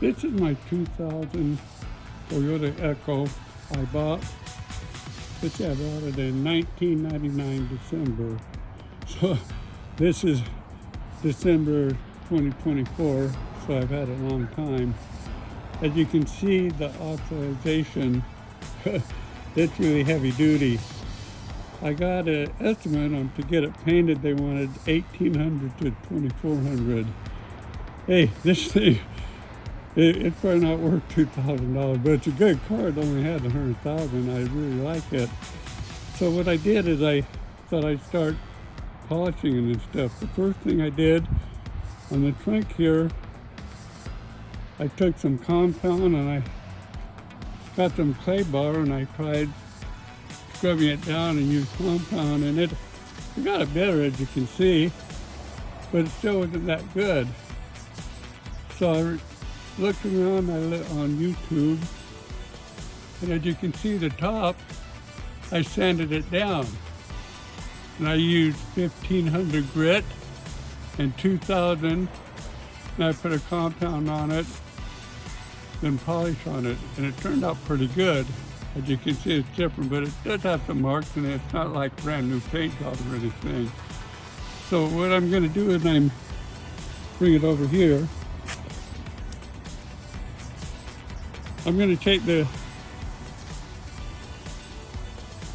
This is my 2000 Toyota Echo I bought. I bought it in 1999 December. So this is December 2024, so I've had it a long time. As you can see, the authorization, it's really heavy duty. I got an estimate on to get it painted. They wanted $1,800 to $2,400. Hey, this thing, it's probably not worth $2,000, but it's a good car. It only had 100,000. I really like it. So what I did is I thought I'd start polishing it and stuff. The first thing I did on the trunk here, I took some compound and I got some clay bar and I tried scrubbing it down and used compound, and it got it better, as you can see, but it still wasn't that good. So I looked around on YouTube, and as you can see the top, I sanded it down. And I used 1500 grit and 2000, and I put a compound on it, then polish on it, and it turned out pretty good. As you can see, it's different, but it does have some marks, and it's not like brand new paint job or anything. So what I'm going to do is bring it over here. I'm going to take the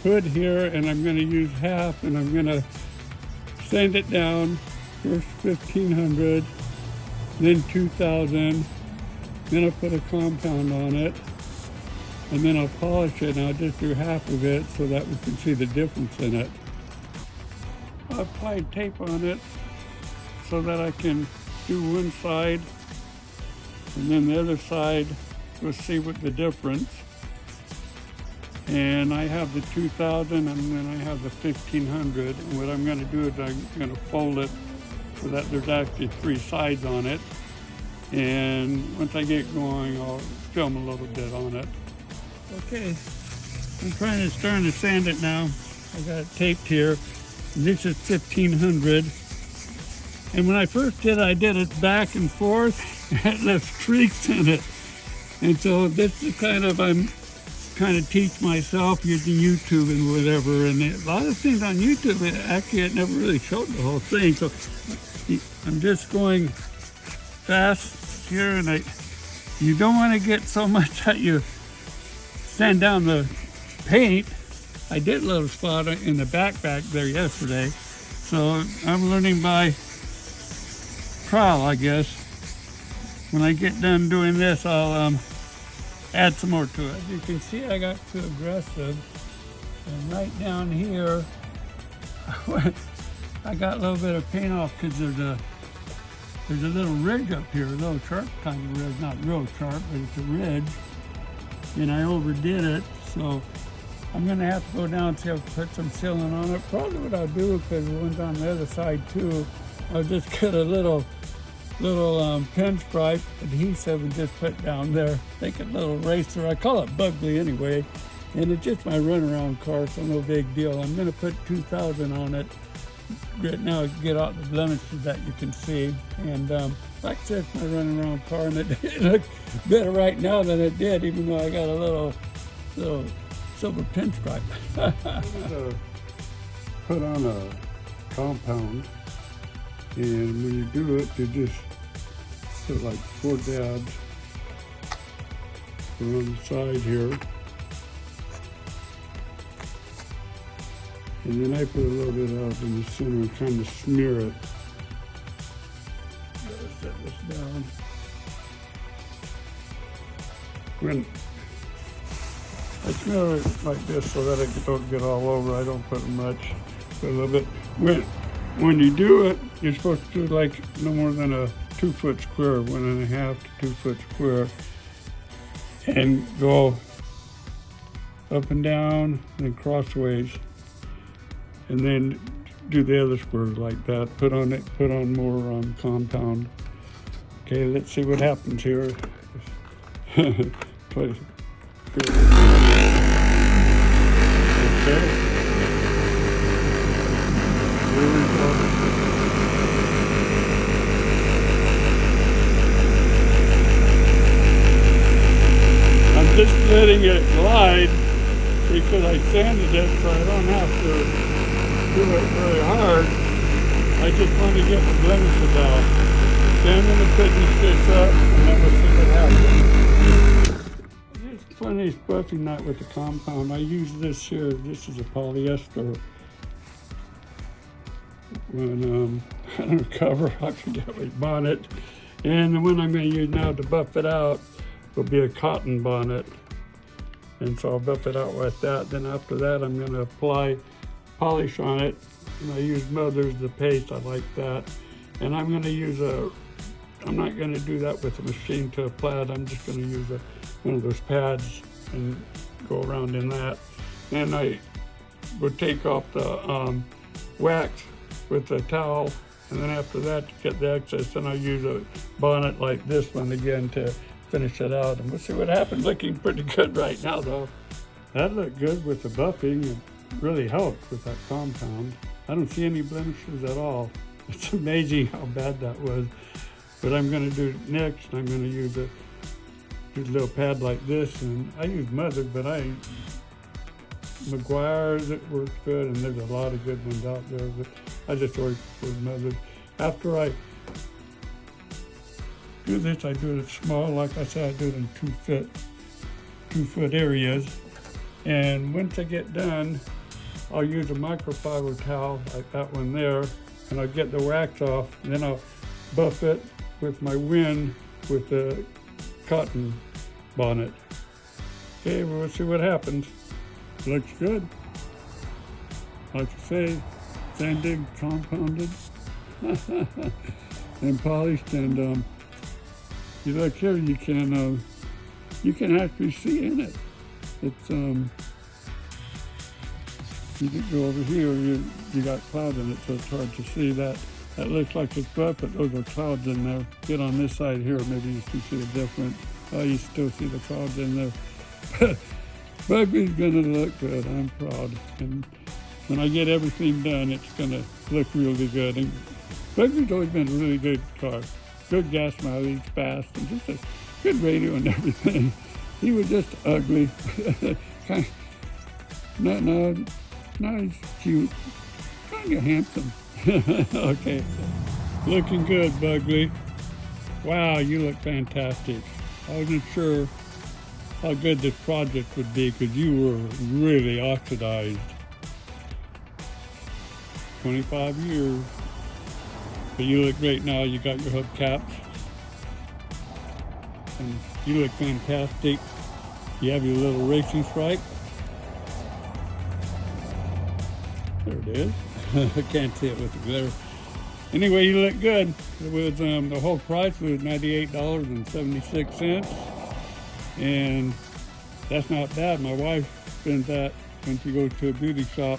hood here, and I'm going to use half, and I'm going to sand it down. First 1500, then 2000, then I'll put a compound on it, and then I'll polish it, and I'll just do half of it so that we can see the difference in it. I applied tape on it so that I can do one side, and then the other side, we'll see what the difference. And I have the 2000, and then I have the 1500. And what I'm going to do is I'm going to fold it so that there's actually three sides on it. And once I get going, I'll film a little bit on it. Okay, I'm starting to sand it now. I got it taped here. This is 1500. And when I first did it, I did it back and forth. It left streaks in it. And so this is I'm teach myself using YouTube and whatever. And a lot of things on YouTube, it never really showed the whole thing. So I'm just going fast here, and you don't want to get so much that you sand down the paint. I did a little spot in the backpack there yesterday. So I'm learning by trial, I guess. When I get done doing this, I'll add some more to it. As you can see, I got too aggressive. And right down here, I got a little bit of paint off because there's a little ridge up here, a little sharp kind of ridge, not real sharp, but it's a ridge. And I overdid it, so I'm gonna have to go down and see if I put some sealant on it. Probably what I'll do, because the one's on the other side too, I'll just get a little pinstripe adhesive and just put down there. Make it a little eraser. I call it Bugley anyway, and it's just my runaround car, so no big deal. I'm gonna put 2000 on it right now to get out the blemishes that you can see. And like I said, it's my runaround car, and it looks better right now than it did, even though I got a little silver pinstripe. Put on a compound, and when you do it, you just put like 4 dabs on the side here. And then I put a little bit out in the center and kind of smear it. Set this down. When I smear it like this so that it don't get all over, I don't put much, put a little bit. When you do it, you're supposed to do like no more than a 2-foot square, 1.5 to 2-foot square, and go up and down and crossways, and then do the other squares like that. Put on more compound. Okay, let's see what happens here. Okay. Here we go. just letting it glide because I sanded it so I don't have to do it very hard. I just want to get the blemishes out. Then I'm going to finish this up and then we'll see what happens. Just finish buffing that with the compound. I use this here. This is a polyester when I don't cover. I forget what bonnet. And the one I'm going to use now to buff it out will be a cotton bonnet. And so I'll buff it out like that. Then after that, I'm going to apply polish on it. And I use Mother's the paste. I like that. And I'm going to use I'm not going to do that with a machine to apply it. I'm just going to use one of those pads and go around in that. Then I will take off the wax with the towel. And then after that, to get the excess, then I use a bonnet like this one again to finish it out. And we'll see what happens. Looking pretty good right now, though. That looked good with the buffing. It really helped with that compound. I don't see any blemishes at all. It's amazing how bad that was. What I'm going to do next, I'm going to use a little pad like this. And I use Mother, but McGuire's, it works good. And there's a lot of good ones out there. But I just always prefer Mother. After I do this, I do it small. Like I said, I do it in 2 foot areas. And once I get done, I'll use a microfiber towel like that one there, and I'll get the wax off, and then I'll buff it with my wind with the cotton bonnet. Okay, well, we'll see what happens. Looks good. Like I say, sanded, compounded, and polished, and you look here, you can actually see in it. It's you can go over here, you got clouds in it, so it's hard to see that. That looks like it's buff, but those are clouds in there. Get on this side here, maybe you can see the difference. Oh, you still see the clouds in there. Buggy's gonna look good, I'm proud. And when I get everything done, it's gonna look really good. And Buggy's always been a really good car. Good gas mileage, fast, and just a good radio and everything. He was just ugly. Not as cute. Kind of handsome. Okay. Looking good, Bugly. Wow, you look fantastic. I wasn't sure how good this project would be because you were really oxidized. 25 years. But you look great now. You got your hubcaps. And you look fantastic. You have your little racing stripe. There it is. I can't see it with the glare. Anyway, you look good. It was the whole price was $98.76, and that's not bad. My wife spends that when she goes to a beauty shop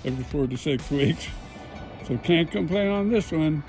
every 4 to 6 weeks, so can't complain on this one.